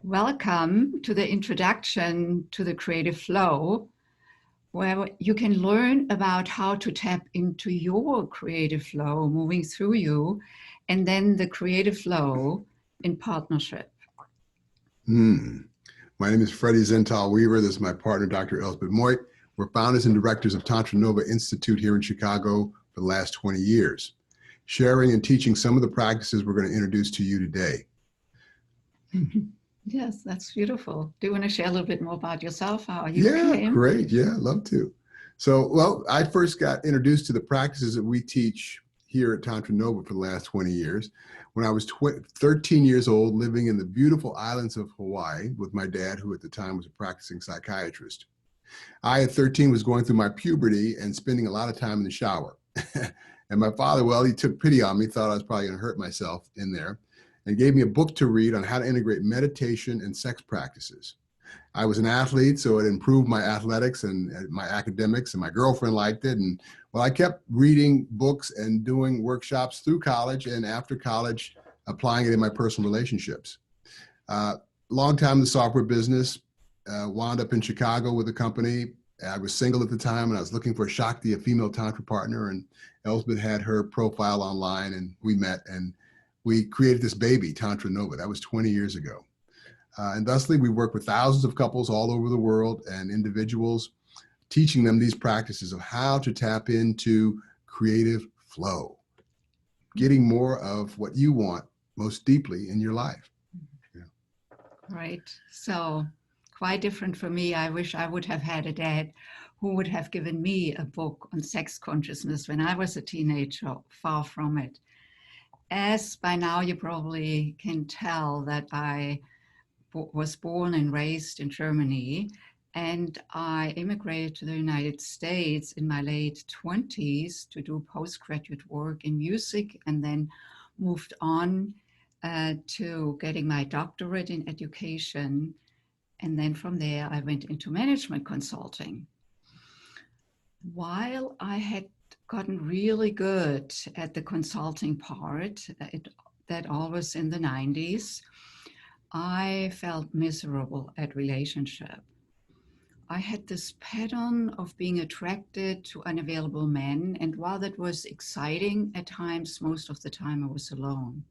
Welcome to the introduction to the creative flow, where you can learn about how to tap into your creative flow moving through you, and then the creative flow in partnership. My name is Freddie Zental Weaver. This is my partner, Dr. Elspeth Moit. We're founders and directors of Tantra Nova Institute here in Chicago for the last 20 years, sharing and teaching some of the practices we're going to introduce to you today. Yes, that's beautiful. Do you want to share a little bit more about yourself, how you Yeah, came? great. Yeah, love to. So, I first got introduced to the practices that we teach here at Tantra Nova for the last 20 years when I was 13 years old, living in the beautiful islands of Hawaii with my dad, who at the time was a practicing psychiatrist. I, at 13, was going through my puberty and spending a lot of time in the shower. And my father, well, he took pity on me, thought I was probably going to hurt myself in there, and gave me a book to read on how to integrate meditation and sex practices. I was an athlete, so it improved my athletics and my academics, and my girlfriend liked it. And well, I kept reading books and doing workshops through college, and after college, applying it in my personal relationships. Long time in the software business, wound up in Chicago with a company. I was single at the time, and I was looking for Shakti, a female Tantra partner, and Elspeth had her profile online, and we met, and we created this baby, Tantra Nova. That was 20 years ago. And thusly, we work with thousands of couples all over the world and individuals, teaching them these practices of how to tap into creative flow, getting more of what you want most deeply in your life. Yeah. Right. So quite different for me. I wish I would have had a dad who would have given me a book on sex consciousness when I was a teenager. Far from it. As by now you probably can tell that I was born and raised in Germany, and I immigrated to the United States in my late 20s to do postgraduate work in music, and then moved on to getting my doctorate in education. And then from there, I went into management consulting. While I had gotten really good at the consulting part, that all was in the 90s, I felt miserable at relationship. I had this pattern of being attracted to unavailable men, and while that was exciting at times, most of the time I was alone.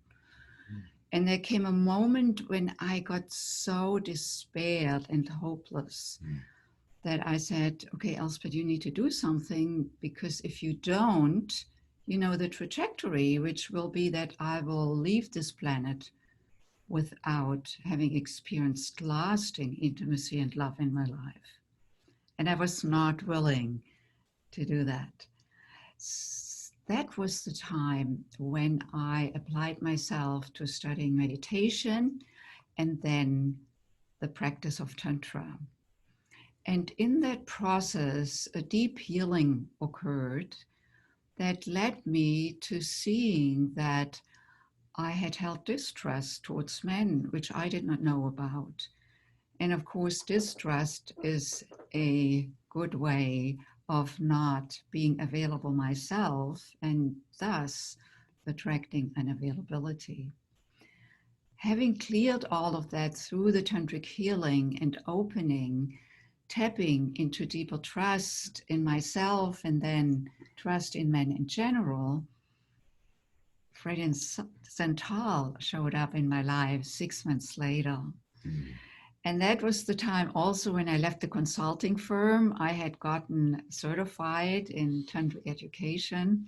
And there came a moment when I got so despaired and hopeless that I said, okay, Elspeth, you need to do something, because if you don't, you know the trajectory, which will be that I will leave this planet without having experienced lasting intimacy and love in my life. And I was not willing to do that. That was the time when I applied myself to studying meditation and then the practice of Tantra. And in that process, a deep healing occurred that led me to seeing that I had held distrust towards men, which I did not know about. And of course, distrust is a good way of not being available myself and thus attracting unavailability. Having cleared all of that through the tantric healing and opening, tapping into deeper trust in myself and then trust in men in general, Freddie Zental showed up in my life 6 months later. And that was the time also when I left the consulting firm. I had gotten certified in tantric education.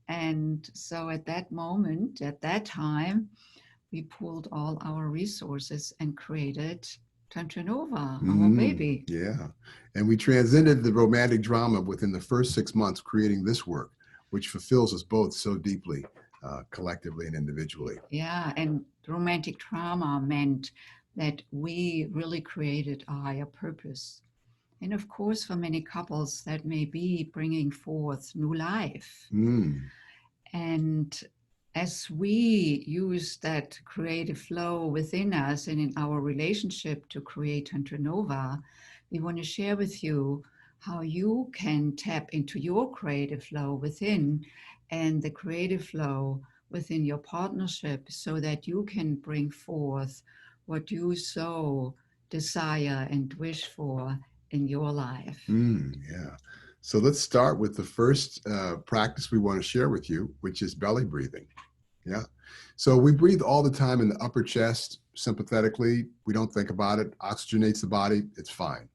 And so at that moment, at that time, we pooled all our resources and created Tantra Nova, our baby. Yeah. And we transcended the romantic drama within the first 6 months creating this work, which fulfills us both so deeply, collectively and individually. Yeah, and romantic trauma meant that we really created a higher purpose. And of course, for many couples, that may be bringing forth new life. And as we use that creative flow within us and in our relationship to create Tantra Nova, we want to share with you how you can tap into your creative flow within and the creative flow within your partnership so that you can bring forth what you so desire and wish for in your life. Yeah. So let's start with the first practice we want to share with you, which is belly breathing. Yeah. So we breathe all the time in the upper chest sympathetically. We don't think about it, oxygenates the body, it's fine.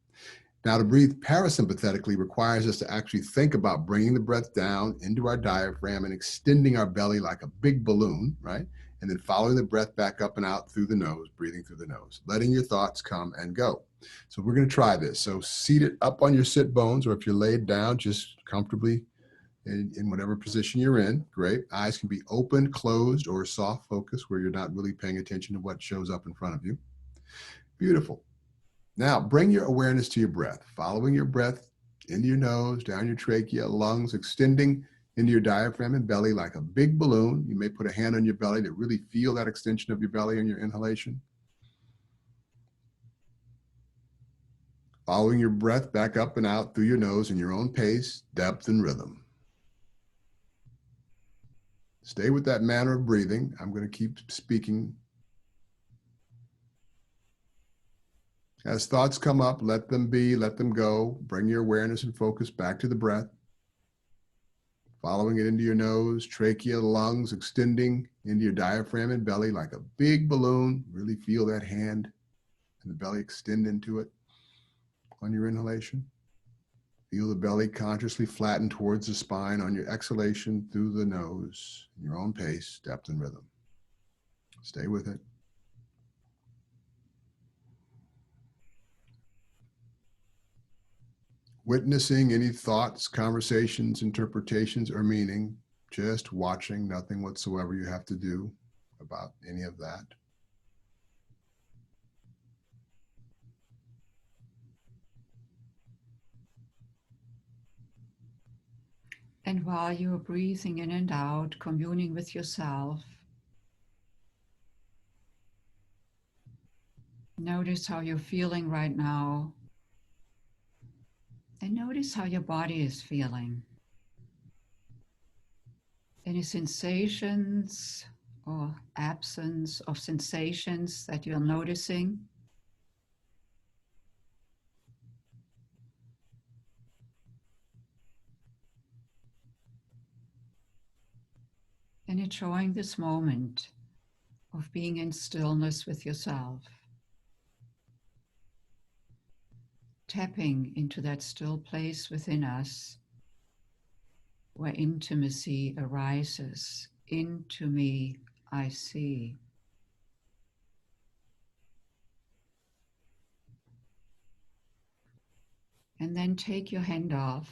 Now, to breathe parasympathetically requires us to actually think about bringing the breath down into our diaphragm and extending our belly like a big balloon, right? And then following the breath back up and out through the nose, breathing through the nose, letting your thoughts come and go. So we're going to try this. So seated up on your sit bones, or if you're laid down, just comfortably in whatever position you're in. Great. Eyes can be open, closed, or soft focus where you're not really paying attention to what shows up in front of you. Beautiful. Now, bring your awareness to your breath, following your breath into your nose, down your trachea, lungs, extending into your diaphragm and belly like a big balloon. You may put a hand on your belly to really feel that extension of your belly in your inhalation. Following your breath back up and out through your nose in your own pace, depth, and rhythm. Stay with that manner of breathing. I'm going to keep speaking. As thoughts come up, let them be, let them go. Bring your awareness and focus back to the breath. Following it into your nose, trachea, lungs, extending into your diaphragm and belly like a big balloon. Really feel that hand and the belly extend into it on your inhalation. Feel the belly consciously flatten towards the spine on your exhalation through the nose, in your own pace, depth, and rhythm. Stay with it. Witnessing any thoughts, conversations, interpretations, or meaning, just watching, nothing whatsoever you have to do about any of that. And while you're breathing in and out, communing with yourself, notice how you're feeling right now. And notice how your body is feeling. Any sensations or absence of sensations that you're noticing? And enjoying this moment of being in stillness with yourself. Tapping into that still place within us where intimacy arises. Into me I see. And then take your hand off.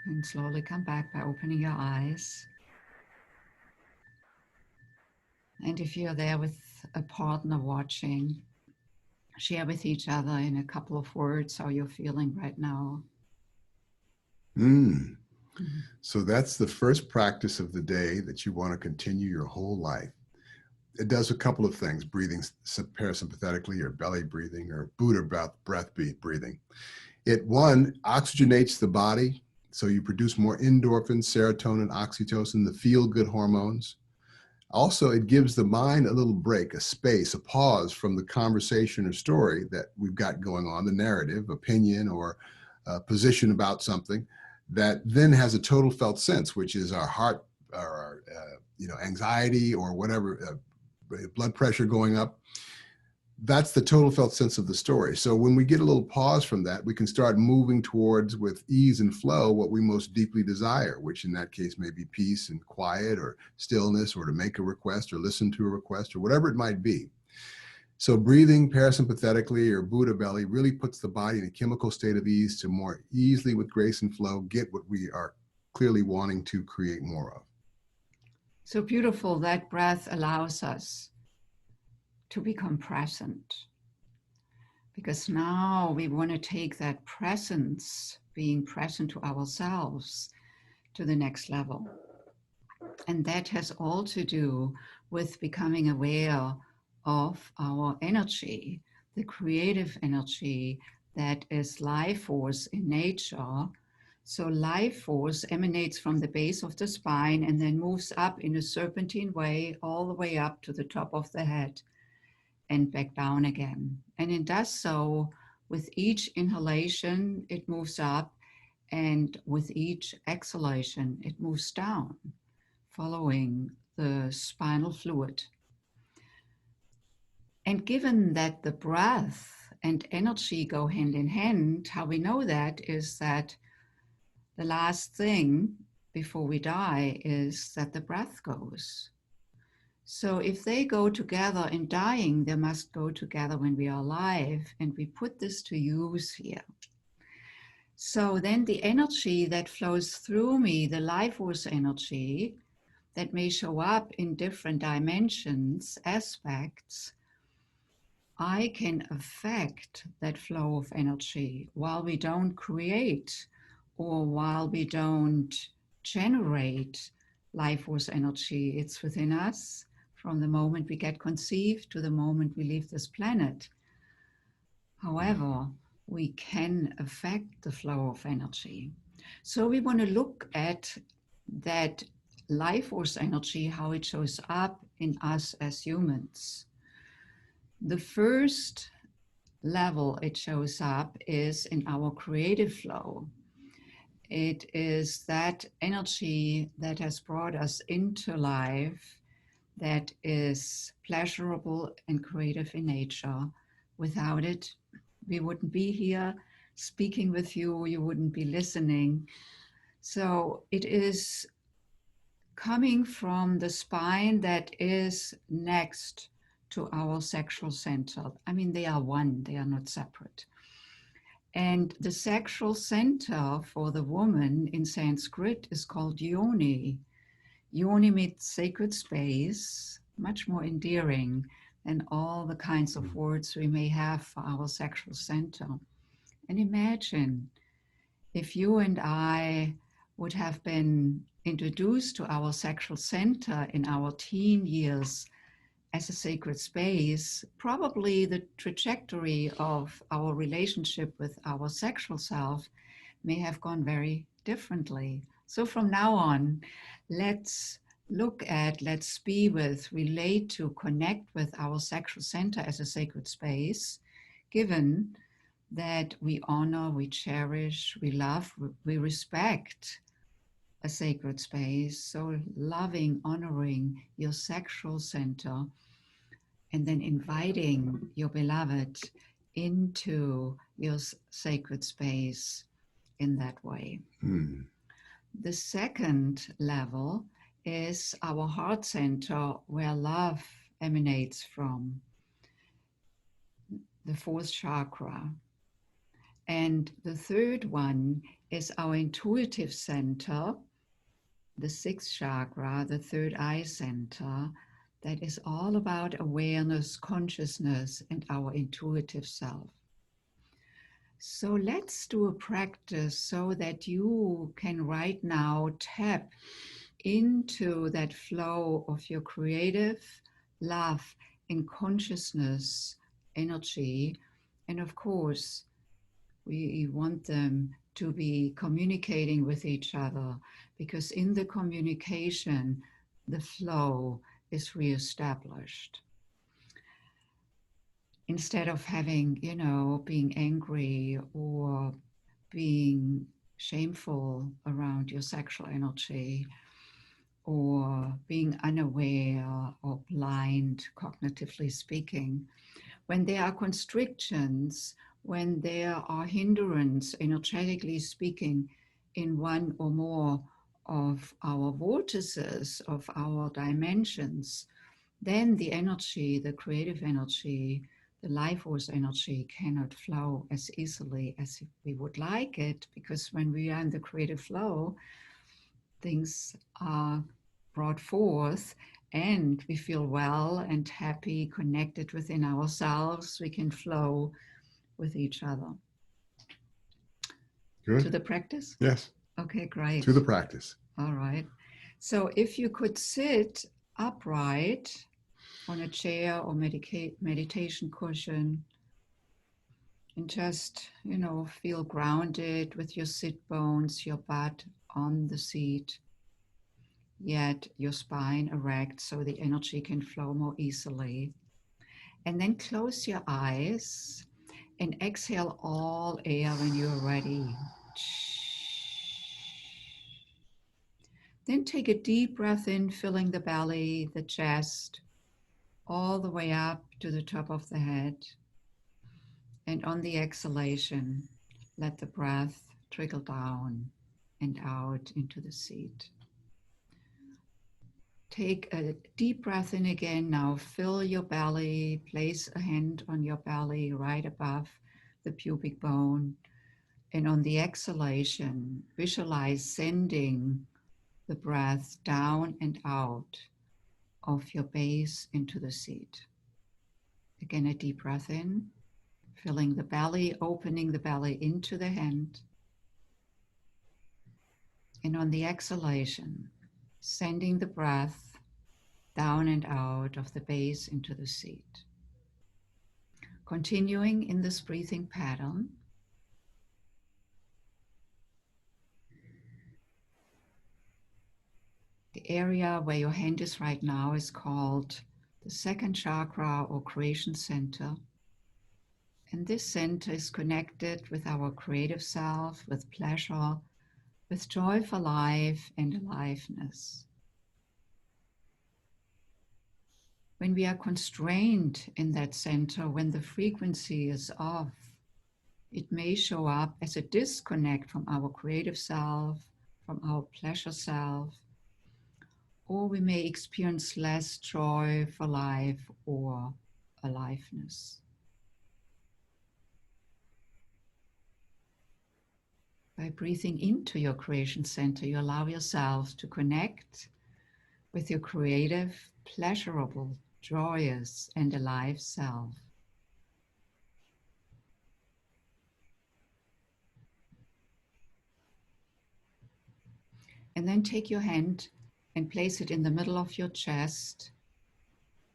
And slowly come back by opening your eyes. And if you're there with a partner watching, share with each other in a couple of words how you're feeling right now. So that's the first practice of the day that you want to continue your whole life. It does a couple of things, breathing parasympathetically or belly breathing or Buddha breath breathing. It, one, oxygenates the body, so you produce more endorphins, serotonin, oxytocin, the feel-good hormones. Also, it gives the mind a little break, a space, a pause from the conversation or story that we've got going on, the narrative, opinion, or position about something that then has a total felt sense, which is our heart, our anxiety or whatever, blood pressure going up. That's the total felt sense of the story. So when we get a little pause from that, we can start moving towards, with ease and flow, what we most deeply desire, which in that case may be peace and quiet or stillness, or to make a request or listen to a request or whatever it might be. So breathing parasympathetically or Buddha belly really puts the body in a chemical state of ease to more easily, with grace and flow, get what we are clearly wanting to create more of. So beautiful. That breath allows us to become present. Because now we want to take that presence, being present to ourselves, to the next level. And that has all to do with becoming aware of our energy, the creative energy that is life force in nature, So life force emanates from the base of the spine and then moves up in a serpentine way all the way up to the top of the head and back down again. And it does so with each inhalation, it moves up, and with each exhalation, it moves down, following the spinal fluid. And given that the breath and energy go hand in hand, how we know that is that the last thing before we die is that the breath goes. So if they go together in dying, they must go together when we are alive, and we put this to use here. So then the energy that flows through me, the life force energy, that may show up in different dimensions, aspects, I can affect that flow of energy while we don't create or while we don't generate life force energy. It's within us from the moment we get conceived to the moment we leave this planet. However, we can affect the flow of energy. So we want to look at that life force energy, how it shows up in us as humans. The first level it shows up is in our creative flow. It is that energy that has brought us into life that is pleasurable and creative in nature. Without it, we wouldn't be here speaking with you, you wouldn't be listening. So it is coming from the spine that is next to our sexual center. I mean, they are one, they are not separate. And the sexual center for the woman in Sanskrit is called yoni. Yoni means sacred space, much more endearing than all the kinds of words we may have for our sexual center. And imagine if you and I would have been introduced to our sexual center in our teen years as a sacred space, probably the trajectory of our relationship with our sexual self may have gone very differently. So from now on, let's look at, let's be with, relate to, connect with our sexual center as a sacred space, given that we honor, we cherish, we love, we respect a sacred space. So loving, honoring your sexual center, and then inviting your beloved into your sacred space in that way. The second level is our heart center, where love emanates from, the fourth chakra. And the third one is our intuitive center, the sixth chakra, the third eye center, that is all about awareness, consciousness, and our intuitive self. So let's do a practice so that you can right now tap into that flow of your creative love and consciousness energy. And of course, we want them to be communicating with each other, because in the communication, the flow is reestablished. Instead of having, being angry or being shameful around your sexual energy, or being unaware or blind, cognitively speaking, when there are constrictions, when there are hindrances, energetically speaking, in one or more of our vortices, of our dimensions, then the energy, the creative energy, the life force energy cannot flow as easily as we would like it, because when we are in the creative flow, things are brought forth and we feel well and happy, connected within ourselves. We can flow with each other. Good. To the practice? Yes. Okay, great. To the practice. All right. So if you could sit upright on a chair or meditation cushion, And just, feel grounded with your sit bones, your butt on the seat, yet your spine erect so the energy can flow more easily. And then close your eyes and exhale all air when you're ready. Then take a deep breath in, filling the belly, the chest, all the way up to the top of the head. And on the exhalation, let the breath trickle down and out into the seat. Take a deep breath in again. Now fill your belly, place a hand on your belly right above the pubic bone. And on the exhalation, visualize sending the breath down and out of your base into the seat. Again, a deep breath in, filling the belly, opening the belly into the hand. And on the exhalation, sending the breath down and out of the base into the seat. Continuing in this breathing pattern, the area where your hand is right now is called the second chakra or creation center. And this center is connected with our creative self, with pleasure, with joy for life and aliveness. When we are constrained in that center, when the frequency is off, it may show up as a disconnect from our creative self, from our pleasure self, or we may experience less joy for life or aliveness. By breathing into your creation center, you allow yourself to connect with your creative, pleasurable, joyous, and alive self. And then take your hand and place it in the middle of your chest,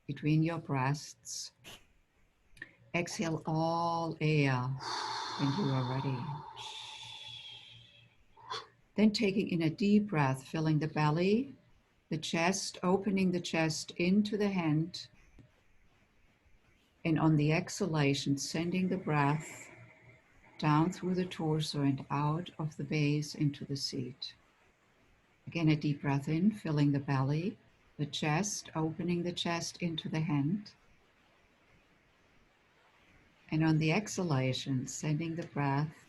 between your breasts. Exhale all air when you are ready. Then taking in a deep breath, filling the belly, the chest, opening the chest into the hand. And on the exhalation, sending the breath down through the torso and out of the base into the seat. Again, a deep breath in, filling the belly, the chest, opening the chest into the hand. And on the exhalation, sending the breath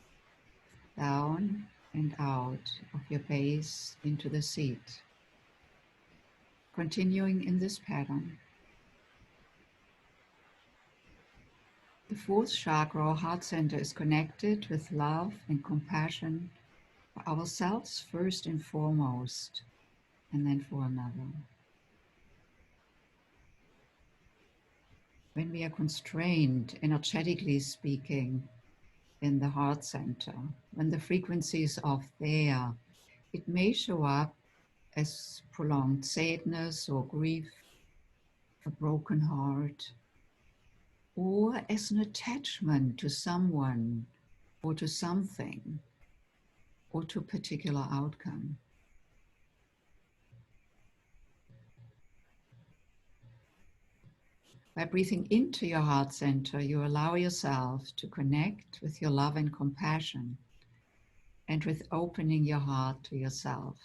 down and out of your base into the seat. Continuing in this pattern. The fourth chakra, or heart center, is connected with love and compassion for ourselves first and foremost, and then for another. When we are constrained, energetically speaking, in the heart center, when the frequency is off there, it may show up as prolonged sadness or grief, a broken heart, or as an attachment to someone or to something or to a particular outcome. By breathing into your heart center, you allow yourself to connect with your love and compassion and with opening your heart to yourself.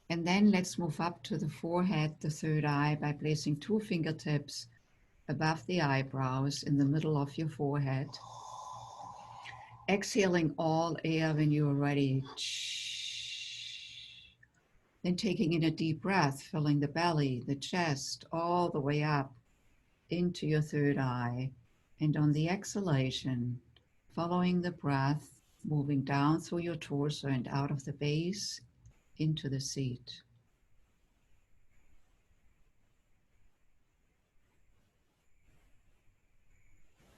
And then let's move up to the forehead, the third eye, by placing two fingertips above the eyebrows in the middle of your forehead. Exhaling all air when you are ready. Then taking in a deep breath, filling the belly, the chest, all the way up into your third eye. And on the exhalation, following the breath, moving down through your torso and out of the base into the seat.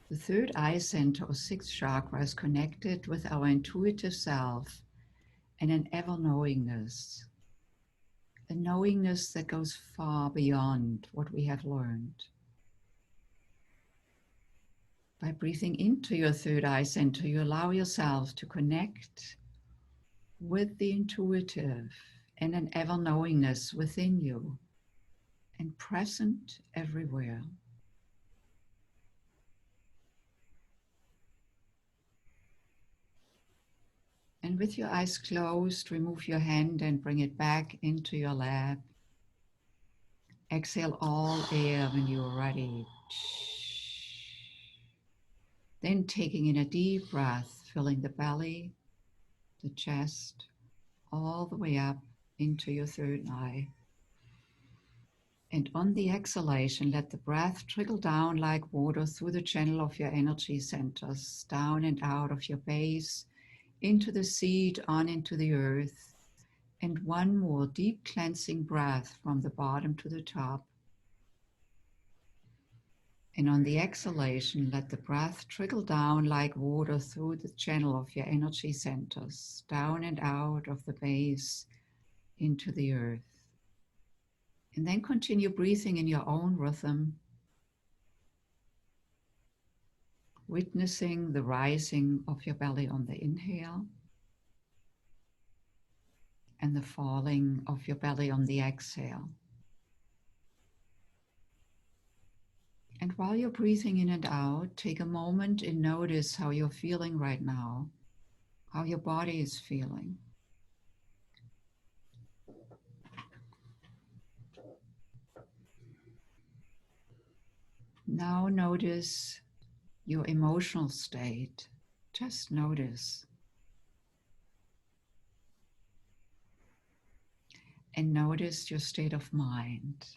The third eye center, or sixth chakra, is connected with our intuitive self and an ever-knowingness. a knowingness that goes far beyond what we have learned. By breathing into your third eye center, you allow yourself to connect with the intuitive and an ever knowingness within you and present everywhere. And with your eyes closed, remove your hand and bring it back into your lap. Exhale all air when you are ready. Then taking in a deep breath, filling the belly, the chest, all the way up into your third eye. And on the exhalation, let the breath trickle down like water through the channel of your energy centers, down and out of your base, into the seat, on into the earth. And one more deep cleansing breath from the bottom to the top. And on the exhalation, let the breath trickle down like water through the channel of your energy centers, down and out of the base, into the earth. And then continue breathing in your own rhythm, witnessing the rising of your belly on the inhale and the falling of your belly on the exhale. And while you're breathing in and out, take a moment and notice how you're feeling right now, how your body is feeling. Now notice your emotional state. Just notice. And notice your state of mind.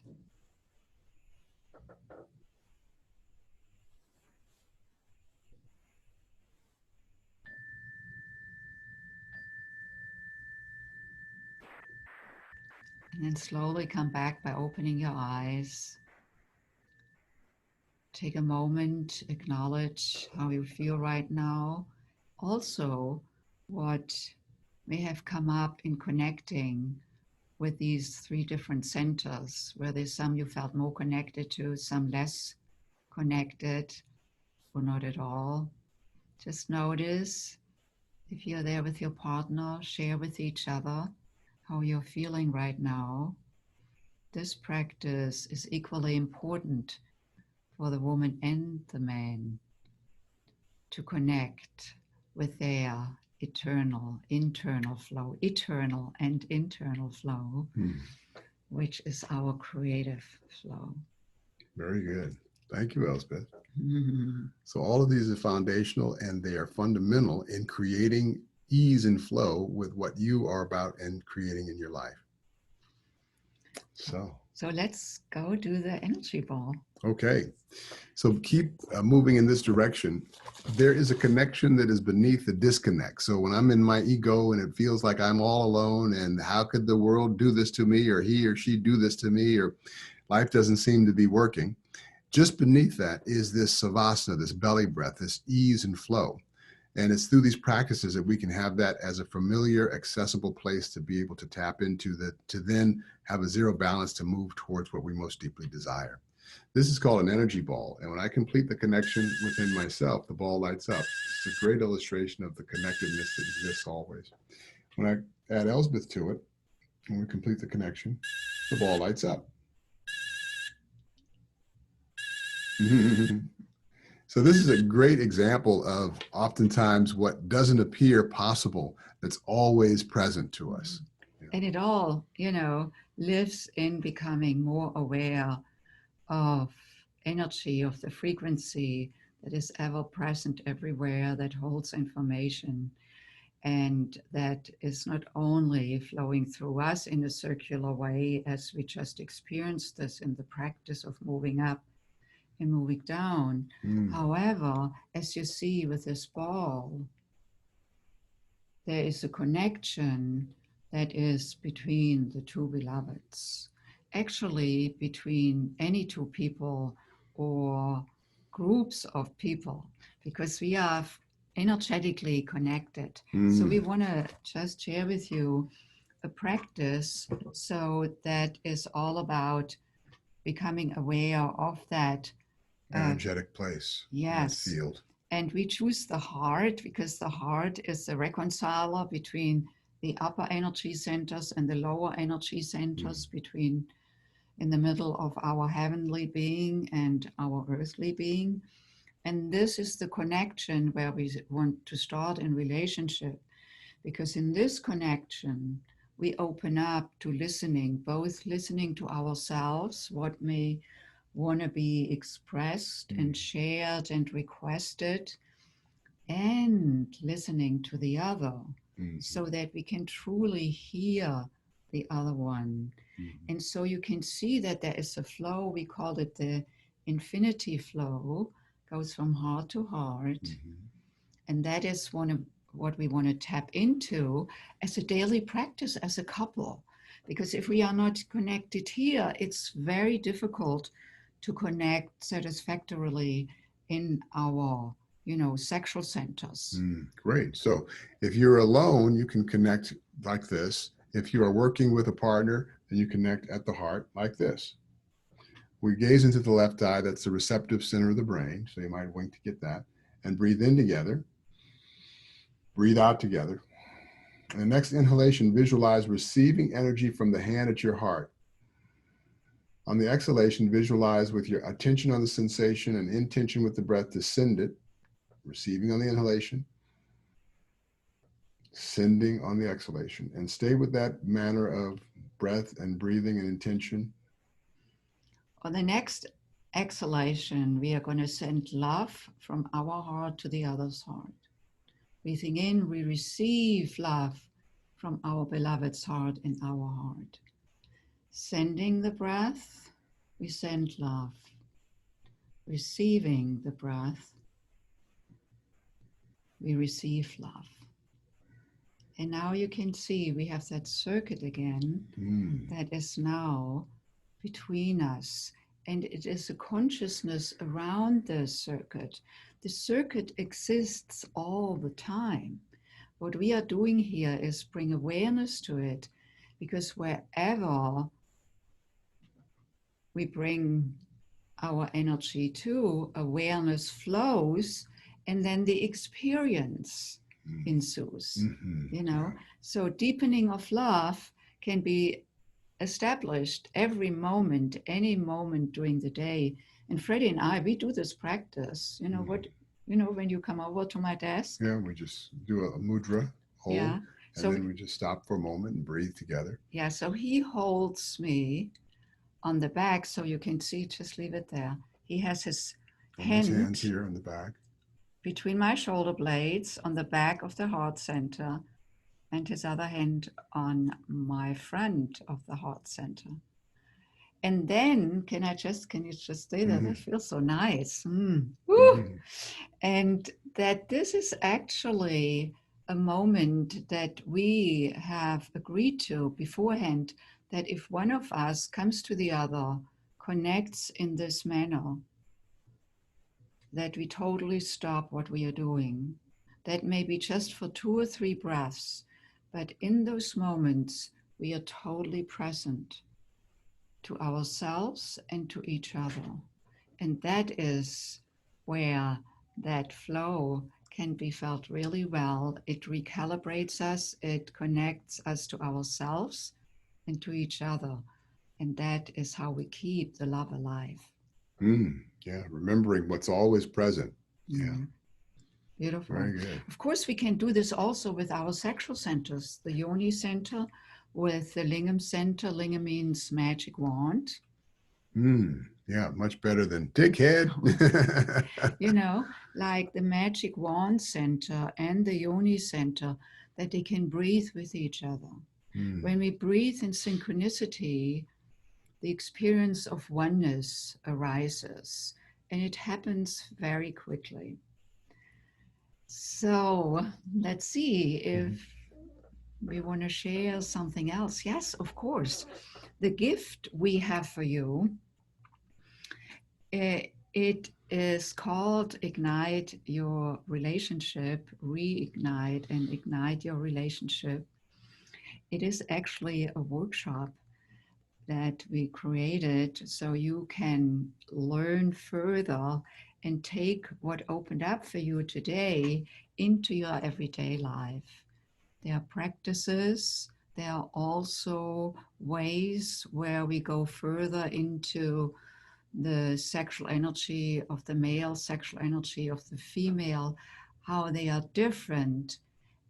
And then slowly come back by opening your eyes. Take a moment, acknowledge how you feel right now. Also, what may have come up in connecting with these three different centers, where there's some you felt more connected to, some less connected, or not at all. Just notice if you're there with your partner, share with each other how you're feeling right now. This practice is equally important for the woman and the man to connect with their eternal, internal flow, eternal and internal flow, which is our creative flow. Very good. Thank you, Elspeth. Mm-hmm. So all of these are foundational and they are fundamental in creating ease and flow with what you are about and creating in your life. So let's go do the energy ball. Okay. So keep moving in this direction. There is a connection that is beneath the disconnect. So when I'm in my ego and it feels like I'm all alone and how could the world do this to me, or he or she do this to me, or life doesn't seem to be working, just beneath that is this savasana, this belly breath, this ease and flow. And it's through these practices that we can have that as a familiar, accessible place to be able to tap into, to then have a zero balance to move towards what we most deeply desire. This is called an energy ball. And when I complete the connection within myself, the ball lights up. It's a great illustration of the connectedness that exists always. When I add Elspeth to it, when we complete the connection, the ball lights up. So this is a great example of oftentimes what doesn't appear possible that's always present to us. And it all, lives in becoming more aware of energy, of the frequency that is ever present everywhere, that holds information, and that is not only flowing through us in a circular way as we just experienced this in the practice of moving up and moving down. However, as you see with this ball, there is a connection that is between the two beloveds. Actually, between any two people or groups of people, because we are energetically connected. So we want to just share with you a practice so that is all about becoming aware of that. Energetic place. That Yes. field. And we choose the heart because the heart is the reconciler between the upper energy centers and the lower energy centers, between in the middle of our heavenly being and our earthly being. And this is the connection where we want to start in relationship, because in this connection, we open up to listening, both listening to ourselves, what may want to be expressed and shared and requested, and listening to the other, so that we can truly hear the other one. And so you can see that there is a flow, we call it the infinity flow, goes from heart to heart. And that is one of what we want to tap into as a daily practice as a couple. Because if we are not connected here, it's very difficult to connect satisfactorily in our, sexual centers. Great. So if you're alone, you can connect like this. If you are working with a partner, then you connect at the heart like this. We gaze into the left eye. That's the receptive center of the brain. So you might wink to get that. And breathe in together. Breathe out together. And the next inhalation, visualize receiving energy from the hand at your heart. On the exhalation, visualize with your attention on the sensation and intention with the breath to send it. Receiving on the inhalation, sending on the exhalation, and stay with that manner of breath and breathing and intention. On the next exhalation, we are going to send love from our heart to the other's heart. Breathing in, we receive love from our beloved's heart in our heart. Sending the breath, we send love. Receiving the breath, we receive love. And now you can see we have that circuit again that is now between us. And it is a consciousness around the circuit. The circuit exists all the time. What we are doing here is bring awareness to it, because wherever we bring our energy to, awareness flows, and then the experience ensues. So deepening of love can be established every moment, any moment during the day. And Freddie and I, we do this practice. When you come over to my desk. Yeah, we just do a mudra, hold, and so then we just stop for a moment and breathe together. Yeah, so he holds me on the back, so you can see, just leave it there. He has his hands here on the back, between my shoulder blades on the back of the heart center, and his other hand on my front of the heart center. And then, can you just stay there? That feels so nice. And that this is actually a moment that we have agreed to beforehand, that if one of us comes to the other, connects in this manner, that we totally stop what we are doing. That may be just for 2 or 3 breaths, but in those moments, we are totally present to ourselves and to each other. And that is where that flow can be felt really well. It recalibrates us, it connects us to ourselves and to each other. And that is how we keep the love alive. Yeah, remembering what's always present. Yeah. Beautiful. Very good. Of course, we can do this also with our sexual centers, the Yoni center, with the Lingam center. Lingam means magic wand. Yeah, much better than dickhead. Like the magic wand center and the Yoni center, that they can breathe with each other. When we breathe in synchronicity, the experience of oneness arises, and it happens very quickly. So let's see if we want to share something else. Yes, of course. The gift we have for you, it is called Ignite Your Relationship, Reignite and Ignite Your Relationship. it is actually a workshop that we created so you can learn further and take what opened up for you today into your everyday life. There are practices. There are also ways where we go further into the sexual energy of the male, sexual energy of the female, how they are different,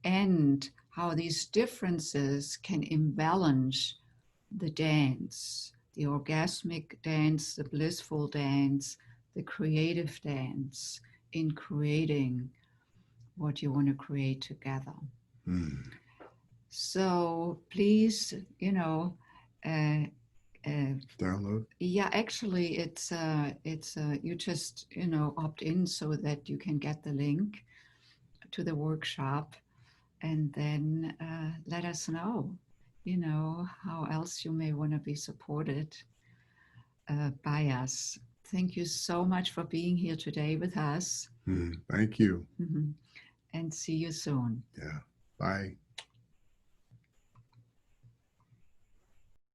and how these differences can imbalance the dance, the orgasmic dance, the blissful dance, the creative dance in creating what you want to create together. Mm. So please, uh, Download. yeah, actually, it's you just opt in so that you can get the link to the workshop, and then let us know, how else you may want to be supported by us. Thank you so much for being here today with us. Thank you. Mhm. And see you soon. Yeah. Bye.